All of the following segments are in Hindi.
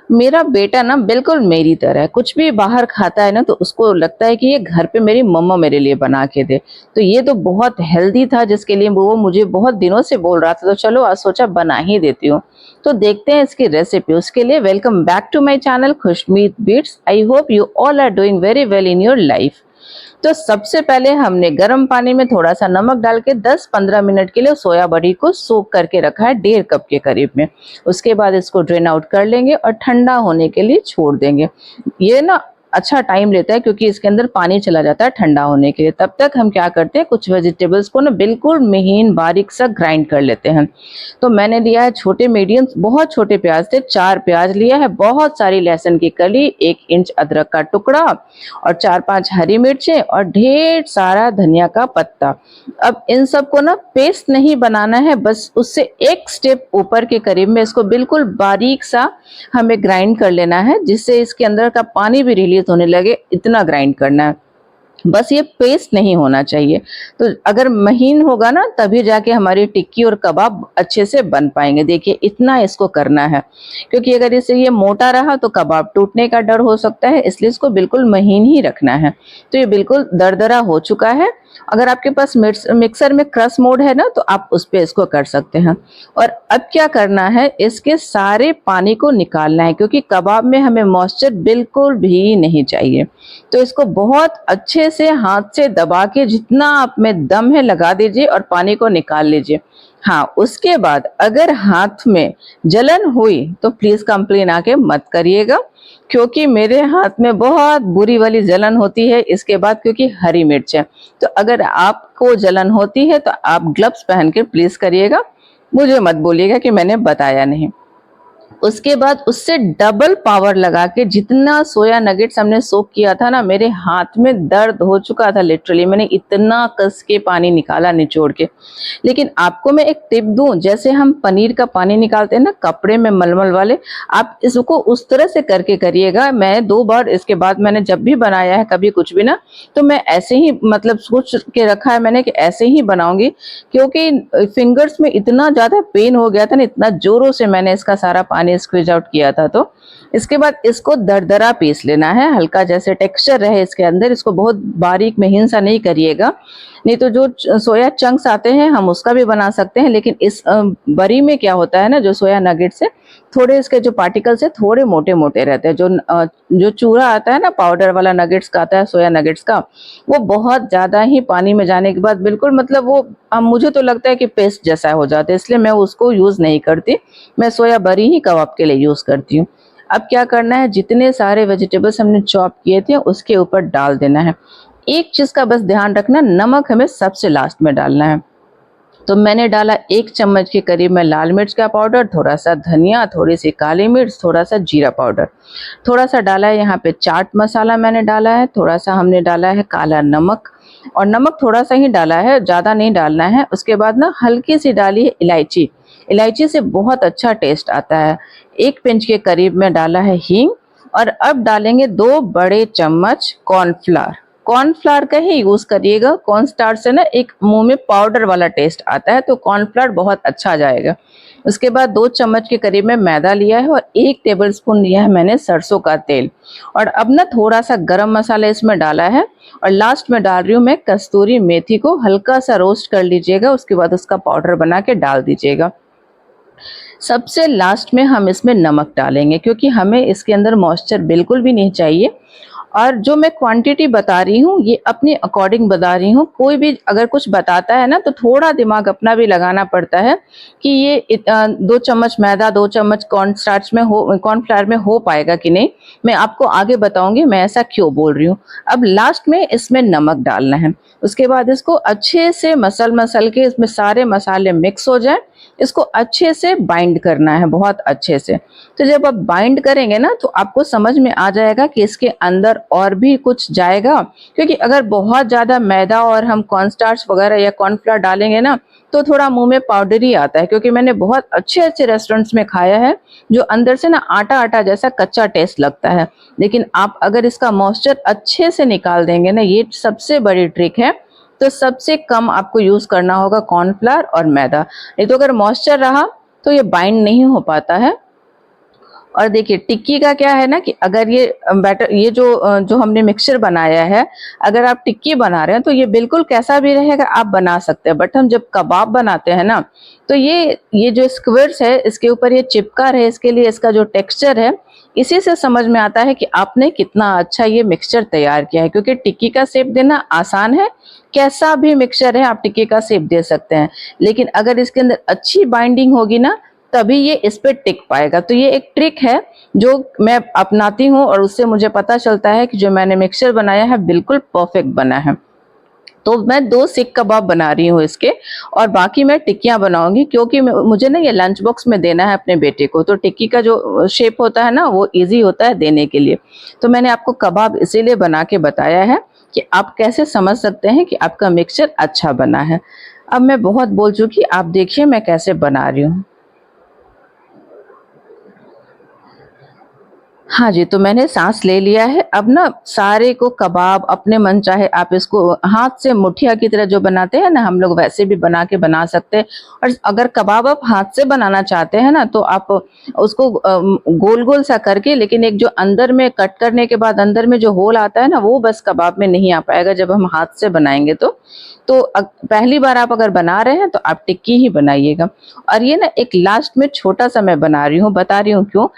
मेरा बेटा ना बिल्कुल मेरी तरह है, कुछ भी बाहर खाता है ना तो उसको लगता है कि ये घर पे मेरी मम्मा मेरे लिए बना के दे। तो ये तो बहुत हेल्दी था जिसके लिए वो मुझे बहुत दिनों से बोल रहा था, तो चलो आज सोचा बना ही देती हूँ। तो देखते हैं इसकी रेसिपी। उसके लिए welcome back to my channel Khushmeet Beats. I hope you all are doing very well in your life. तो सबसे पहले हमने गर्म पानी में थोड़ा सा नमक डाल के 10-15 मिनट के लिए सोया बड़ी को सोक करके रखा है 1.5 कप के करीब में। उसके बाद इसको ड्रेन आउट कर लेंगे और ठंडा होने के लिए छोड़ देंगे। ये ना अच्छा टाइम लेता है क्योंकि इसके अंदर पानी चला जाता है ठंडा होने के लिए। तब तक हम क्या करते हैं, कुछ वेजिटेबल्स को ना बिल्कुल महीन बारीक सा ग्राइंड कर लेते हैं। तो मैंने लिया है छोटे मीडियम, बहुत छोटे प्याज थे, 4 प्याज लिया है, बहुत सारी लहसुन की कली, 1 इंच अदरक का टुकड़ा और 4-5 हरी मिर्चें और ढेर सारा धनिया का पत्ता। अब इन सबको ना पेस्ट नहीं बनाना है, बस उससे एक स्टेप ऊपर के करीब में इसको बिल्कुल बारीक सा हमें ग्राइंड कर लेना है, जिससे इसके अंदर का पानी भी रिलीज होने लगे, इतना ग्राइंड करना है। बस ये पेस्ट नहीं होना चाहिए। तो अगर महीन होगा ना तभी जाके हमारी टिक्की और कबाब अच्छे से बन पाएंगे। देखिए इतना इसको करना है, क्योंकि अगर इसे ये मोटा रहा तो कबाब टूटने का डर हो सकता है, इसलिए इसको बिल्कुल महीन ही रखना है। तो ये बिल्कुल दरदरा हो चुका है। अगर आपके पास मिक्सर में क्रश मोड है ना तो आप उस पे इसको कर सकते हैं। और अब क्या करना है, इसके सारे पानी को निकालना है, क्योंकि कबाब में हमें मॉइस्चर बिल्कुल भी नहीं चाहिए। तो इसको बहुत अच्छे से हाथ से दबा के जितना आप में दम है लगा दीजिए और पानी को निकाल लीजिए। हाँ, उसके बाद अगर हाथ में जलन हुई तो प्लीज कंप्लेन आके मत करिएगा, क्योंकि मेरे हाथ में बहुत बुरी वाली जलन होती है इसके बाद, क्योंकि हरी मिर्च है। तो अगर आपको जलन होती है तो आप ग्लव्स पहन के प्लीज करिएगा, मुझे मत बोलिएगा कि मैंने बताया नहीं। उसके बाद उससे डबल पावर लगा के जितना सोया नगेट्स हमने सोक किया था ना, मेरे हाथ में दर्द हो चुका था लिटरली, मैंने इतना कस के पानी निकाला निचोड़ के। लेकिन आपको मैं एक टिप दूं, जैसे हम पनीर का पानी निकालते हैं ना कपड़े में मलमल वाले, आप इसको उस तरह से करके करिएगा। मैं 2 बार इसके बाद मैंने जब भी बनाया है कभी कुछ भी ना, तो मैं ऐसे ही मतलब सोच के रखा है मैंने कि ऐसे ही बनाऊंगी, क्योंकि फिंगर्स में इतना ज्यादा पेन हो गया था ना, इतना जोरों से मैंने इसका सारा पानी स्क्वीज आउट किया था। तो इसके बाद इसको दरदरा पीस लेना है, हल्का जैसे टेक्सचर रहे इसके अंदर। इसको बहुत बारीक महीन सा नहीं करिएगा, नहीं तो जो सोया चंक्स आते हैं हम उसका भी बना सकते हैं, लेकिन इस बरी में क्या होता है ना, जो सोया नगेट्स है थोड़े इसके जो पार्टिकल्स है थोड़े मोटे मोटे रहते हैं। जो चूरा आता है ना पाउडर वाला नगेट्स का आता है, सोया नगेट्स का, वो बहुत ज्यादा ही पानी में जाने के बाद बिल्कुल मतलब वो मुझे तो लगता है कि पेस्ट जैसा हो जाता है, इसलिए मैं उसको यूज नहीं करती। मैं सोया बरी ही कबाब के लिए यूज करती हूँ। अब क्या करना है, जितने सारे वेजिटेबल्स हमने चॉप किए थे उसके ऊपर डाल देना है। एक चीज का बस ध्यान रखना, नमक हमें सबसे लास्ट में डालना है। तो मैंने डाला 1 चम्मच के करीब में लाल मिर्च का पाउडर, थोड़ा सा धनिया, थोड़ी सी काली मिर्च, थोड़ा सा जीरा पाउडर, थोड़ा सा डाला है यहाँ पे चाट मसाला मैंने डाला है, थोड़ा सा हमने डाला है काला नमक, और नमक थोड़ा सा ही डाला है, ज्यादा नहीं डालना है। उसके बाद ना हल्की सी डाली है इलायची, इलायची से बहुत अच्छा टेस्ट आता है। 1 पिंच के करीब में डाला है हींग। और अब डालेंगे 2 बड़े चम्मच कॉर्नफ्लावर। कॉर्नफ्लावर का ही यूज करिएगा, कॉर्नस्टार्च से ना एक मुंह में पाउडर वाला टेस्ट आता है, तो कॉर्नफ्लावर बहुत अच्छा जाएगा। उसके बाद 2 चम्मच के करीब में मैदा लिया है और 1 टेबलस्पून लिया है मैंने सरसों का तेल। और अब ना थोड़ा सा गरम मसाला इसमें डाला है, और लास्ट में डाल रही हूँ मैं कस्तूरी मेथी को, हल्का सा रोस्ट कर लीजिएगा, उसके बाद उसका पाउडर बना के डाल दीजिएगा। सबसे लास्ट में हम इसमें नमक डालेंगे, क्योंकि हमें इसके अंदर मॉइस्चर बिल्कुल भी नहीं चाहिए। और जो मैं क्वांटिटी बता रही हूँ ये अपने अकॉर्डिंग बता रही हूँ, कोई भी अगर कुछ बताता है ना तो थोड़ा दिमाग अपना भी लगाना पड़ता है कि ये 2 चम्मच मैदा 2 चम्मच कॉर्नफ्लावर में हो पाएगा कि नहीं। मैं आपको आगे बताऊंगी मैं ऐसा क्यों बोल रही हूँ। अब लास्ट में इसमें नमक डालना है। उसके बाद इसको अच्छे से मसल के इसमें सारे मसाले मिक्स हो जाए, इसको अच्छे से बाइंड करना है, बहुत अच्छे से। तो जब आप बाइंड करेंगे ना तो आपको समझ में आ जाएगा कि इसके अंदर और भी कुछ जाएगा, क्योंकि अगर बहुत ज्यादा मैदा और हम कॉर्नस्टार्च वगैरह या कॉर्नफ्लावर डालेंगे ना तो थोड़ा मुंह में पाउडरी आता है, क्योंकि मैंने बहुत अच्छे अच्छे रेस्टोरेंट्स में खाया है जो अंदर से ना आटा आटा जैसा कच्चा टेस्ट लगता है। लेकिन आप अगर इसका मॉइस्चर अच्छे से निकाल देंगे ना, ये सबसे बड़ी ट्रिक है। तो सबसे कम आपको यूज करना होगा कॉर्नफ्लावर और मैदा, नहीं तो अगर मॉइस्चर रहा तो ये बाइंड नहीं हो पाता है। और देखिए टिक्की का क्या है ना कि अगर ये बैटर ये जो हमने मिक्सचर बनाया है, अगर आप टिक्की बना रहे हैं तो ये बिल्कुल कैसा भी रहेगा आप बना सकते हैं। बट हम जब कबाब बनाते हैं ना, तो ये जो स्क्विड्स है इसके ऊपर ये चिपका रहे, इसके लिए इसका जो टेक्सचर है, इसी से समझ में आता है कि आपने कितना अच्छा ये मिक्सचर तैयार किया है। क्योंकि टिक्की का शेप देना आसान है, कैसा भी मिक्सचर है आप टिक्की का शेप दे सकते हैं, लेकिन अगर इसके अंदर अच्छी बाइंडिंग होगी ना, तभी ये इस पे टिक पाएगा। तो ये एक ट्रिक है जो मैं अपनाती हूँ और उससे मुझे पता चलता है कि जो मैंने मिक्सचर बनाया है बिल्कुल परफेक्ट बना है। तो मैं 2 सीख कबाब बना रही हूँ इसके, और बाकी मैं टिक्कियाँ बनाऊंगी, क्योंकि मुझे ना ये लंच बॉक्स में देना है अपने बेटे को। तो टिक्की का जो शेप होता है ना वो इजी होता है देने के लिए। तो मैंने आपको कबाब इसीलिए बना के बताया है कि आप कैसे समझ सकते हैं कि आपका मिक्सचर अच्छा बना है। अब मैं बहुत बोल चुकी, आप देखिए मैं कैसे बना रही हूँ। हाँ जी, तो मैंने साँस ले लिया है। अब ना सारे को कबाब अपने मन चाहे आप इसको हाथ से मुठिया की तरह जो बनाते हैं ना हम लोग, वैसे भी बना के बना सकते हैं। और अगर कबाब आप हाथ से बनाना चाहते हैं ना, तो आप उसको गोल-गोल सा करके, लेकिन एक जो अंदर में कट करने के बाद अंदर में जो होल आता है ना, वो बस कबाब में नहीं आ पाएगा जब हम हाथ से बनाएँगे तो। तो पहली बार आप अगर बना रहे हैं तो आप टिक्की ही बनाइएगा। और ये ना एक लास्ट में छोटा-सा मैं बना रही हूँ, बता रही हूँ क्यों?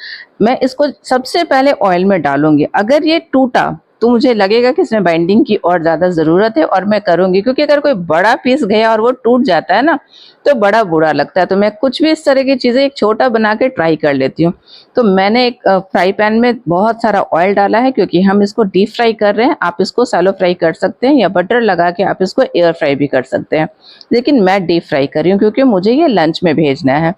मैं इसको सबसे पहले ऑयल में डालूँगी। अगर ये टूटा तो मुझे लगेगा कि इसमें बाइंडिंग की और ज़्यादा ज़रूरत है और मैं करूँगी, क्योंकि अगर कोई बड़ा पीस गया और वो टूट जाता है ना, तो बड़ा बुरा लगता है। तो मैं कुछ भी इस तरह की चीज़ें एक छोटा बना के ट्राई कर लेती हूँ। तो मैंने एक फ्राई पैन में बहुत सारा ऑयल डाला है, क्योंकि हम इसको डीप फ्राई कर रहे हैं। आप इसको शैलो फ्राई कर सकते हैं या बटर लगा के आप इसको एयर फ्राई भी कर सकते हैं। लेकिन मैं डीप फ्राई कर रही हूँ क्योंकि मुझे ये लंच में भेजना है।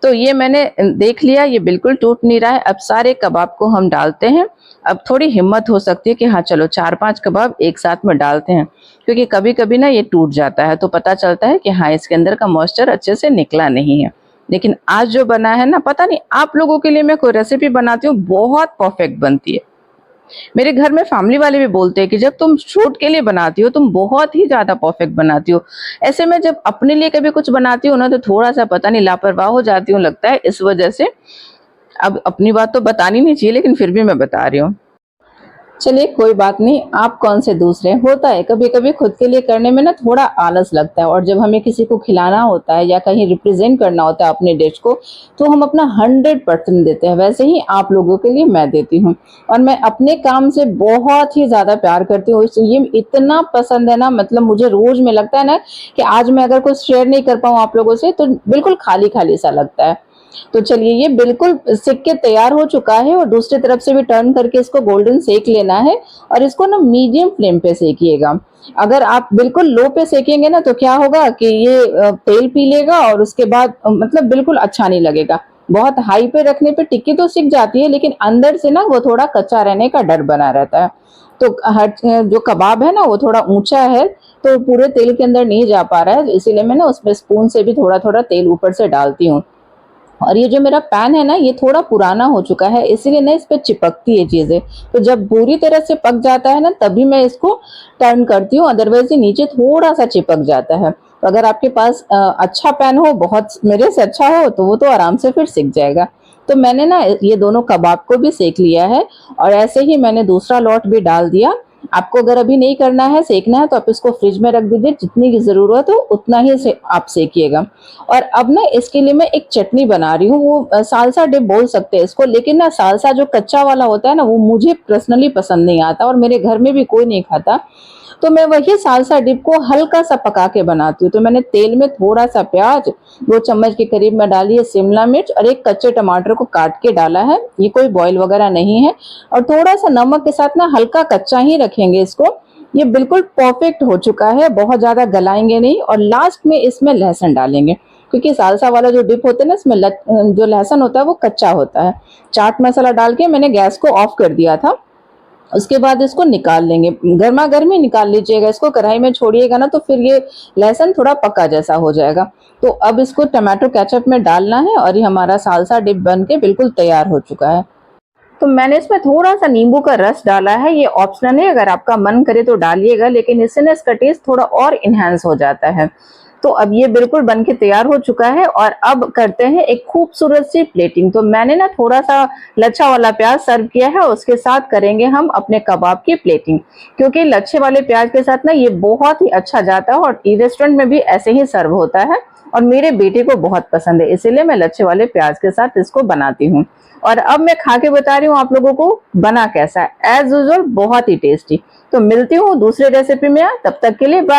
तो ये मैंने देख लिया, ये बिल्कुल टूट नहीं रहा है। अब सारे कबाब को हम डालते हैं। अब थोड़ी हिम्मत हो सकती है कि हाँ चलो 4-5 कबाब एक साथ में डालते हैं, क्योंकि कभी-कभी ना ये टूट जाता है तो पता चलता है कि हाँ इसके अंदर का मॉइस्चर अच्छे से निकला नहीं है। लेकिन आज जो बना है ना, पता नहीं आप लोगों के लिए मैं कोई रेसिपी बनाती हूँ बहुत परफेक्ट बनती है। मेरे घर में फैमिली वाले भी बोलते हैं कि जब तुम शूट के लिए बनाती हो तुम बहुत ही ज़्यादा परफेक्ट बनाती हो। ऐसे में जब अपने लिए कभी कुछ बनाती हूँ ना, तो थोड़ा-सा पता नहीं लापरवाह हो जाती हूँ लगता है, इस वजह से। अब अपनी बात तो बतानी नहीं चाहिए, लेकिन फिर भी मैं बता रही हूँ। चलिए कोई बात नहीं, आप कौन से दूसरे, होता है कभी-कभी खुद के लिए करने में ना थोड़ा आलस लगता है, और जब हमें किसी को खिलाना होता है या कहीं रिप्रेजेंट करना होता है अपने डिश को, तो हम अपना 100% देते हैं। वैसे ही आप लोगों के लिए मैं देती हूँ, और मैं अपने काम से बहुत ही ज़्यादा प्यार करती हूँ। ये इतना पसंद है ना, मतलब मुझे रोज़ में लगता है ना कि आज मैं अगर कुछ शेयर नहीं कर पाऊँ आप लोगों से तो बिल्कुल खाली-खाली सा लगता है। तो चलिए ये बिल्कुल सिक के तैयार हो चुका है, और दूसरी तरफ से भी टर्न करके इसको गोल्डन सेक लेना है, और इसको ना मीडियम फ्लेम पे सेकिएगा। अगर आप बिल्कुल लो पे सेकेंगे ना तो क्या होगा कि ये तेल पी लेगा, और उसके बाद मतलब बिल्कुल अच्छा नहीं लगेगा। बहुत हाई पे रखने पे टिक्की तो सिक जाती है, लेकिन अंदर से ना वो थोड़ा कच्चा रहने का डर बना रहता है। तो हर जो कबाब है ना वो थोड़ा ऊंचा है, तो पूरे तेल के अंदर नहीं जा पा रहा है, इसीलिए मैं ना उसमें स्पून से भी थोड़ा-थोड़ा तेल ऊपर से डालती हूँ। और ये जो मेरा पैन है ना ये थोड़ा पुराना हो चुका है, इसीलिए ना इस पे चिपकती है चीजें। तो जब पूरी तरह से पक जाता है ना तभी मैं इसको टर्न करती हूँ, अदरवाइज ये नीचे थोड़ा सा चिपक जाता है। तो अगर आपके पास अच्छा पैन हो, बहुत मेरे से अच्छा हो, तो वो तो आराम से फिर सिक जाएगा। तो मैंने ना ये दोनों कबाब को भी सेक लिया है, और ऐसे ही मैंने दूसरा लॉट भी डाल दिया। आपको अगर अभी नहीं करना है, सेकना है, तो आप इसको फ्रिज में रख दीजिए, जितनी की जरूरत हो उतना ही से आप सेकिएगा। और अब ना इसके लिए मैं एक चटनी बना रही हूँ, वो सालसा डिप बोल सकते हैं इसको, लेकिन ना सालसा जो कच्चा वाला होता है ना वो मुझे पर्सनली पसंद नहीं आता, और मेरे घर में भी कोई नहीं खाता। तो मैं वही सालसा डिप को हल्का सा पका के बनाती हूँ। तो मैंने तेल में थोड़ा सा प्याज 2 चम्मच के करीब में डाली है, शिमला मिर्च और एक कच्चे टमाटर को काट के डाला है, ये कोई बॉयल वगैरह नहीं है। और थोड़ा सा नमक के साथ ना हल्का कच्चा ही रखेंगे इसको। ये बिल्कुल परफेक्ट हो चुका है, बहुत ज्यादा गलाएंगे नहीं। और लास्ट में इसमें लहसुन डालेंगे, क्योंकि सालसा वाला जो डिप होता है ना इसमें जो लहसुन होता है वो कच्चा होता है। चाट मसाला डाल के मैंने गैस को ऑफ कर दिया था। उसके बाद इसको निकाल लेंगे, गर्मा गर्मी निकाल लीजिएगा इसको, कढ़ाई में छोड़िएगा ना तो फिर ये लहसुन थोड़ा पका जैसा हो जाएगा। तो अब इसको टमाटो केचप में डालना है, और ये हमारा सालसा डिप बन के बिल्कुल तैयार हो चुका है। तो मैंने इसमें थोड़ा सा नींबू का रस डाला है, ये ऑप्शनल है, अगर आपका मन करे तो डालिएगा, लेकिन इससे ना इसका टेस्ट थोड़ा और इनहेंस हो जाता है। तो अब ये बिल्कुल बन के तैयार हो चुका है और अब करते हैं एक खूबसूरत सी प्लेटिंग। तो मैंने ना थोड़ा-सा लच्छा वाला प्याज़ सर्व किया है, उसके साथ करेंगे हम अपने कबाब की प्लेटिंग। क्योंकि लच्छे वाले प्याज़ के साथ ना ये बहुत ही अच्छा जाता है और रेस्टोरेंट में भी ऐसे ही सर्व होता है और मेरे बेटे को बहुत पसंद है, इसीलिए मैं लच्छे वाले प्याज़ के साथ इसको बनाती हूँ। और अब मैं खा के बता रही हूँ आप लोगों को बना कैसा है। एज़ यूजुअल बहुत ही टेस्टी। तो मिलती हूँ दूसरे रेसिपी में, तब तक के लिए बाय।